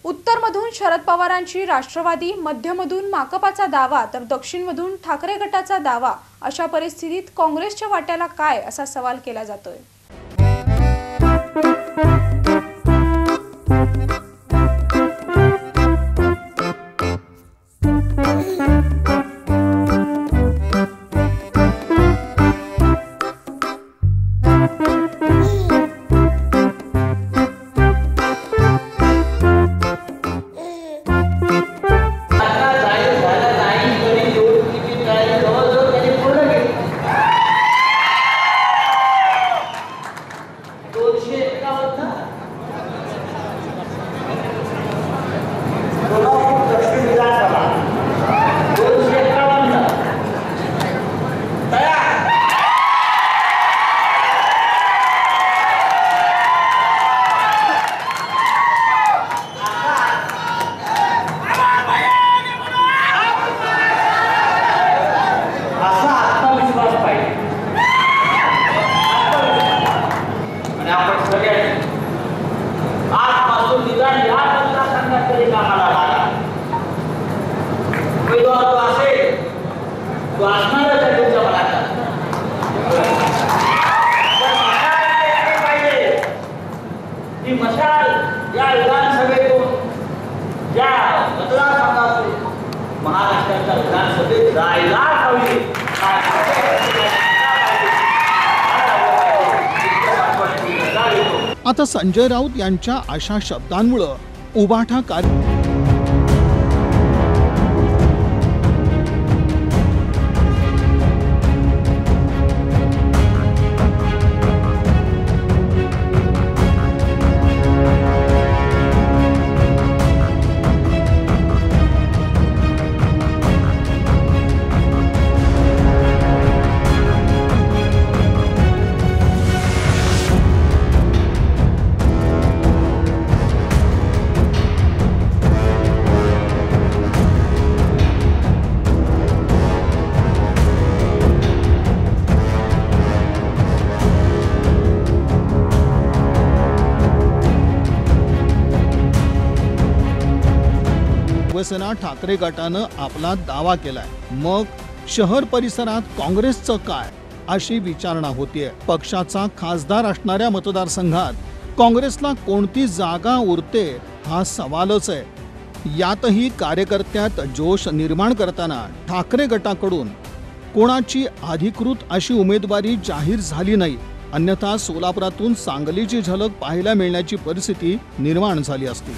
उत्तरमधून शरद पवारांची राष्ट्रवादी, मध्यमधून माकपाचा दावा तर दक्षिणमधून ठाकरे गटाचा दावा। अशा परिस्थितीत काँग्रेसच्या वाट्याला काय असा सवाल केला जातोय। आता संजय राऊत यांच्या अशा शब्दांमुळे उबाठा शिवसेना ठाकरे गटानं आपला दावा केलाय। मग शहर परिसरात काँग्रेसचं काय अशी विचारणा होतीये। पक्षाचा खासदार असणाऱ्या मतदारसंघात काँग्रेसला कोणती जागा उरते हा सवालच आहे। यातही कार्यकर्त्यात जोश निर्माण करताना ठाकरे गटाकडून कोणाची अधिकृत अशी उमेदवारी जाहीर झाली नाही, अन्यथा सोलापुरातून सांगलीची झलक पाहायला मिळण्याची परिस्थिती निर्माण झाली असती।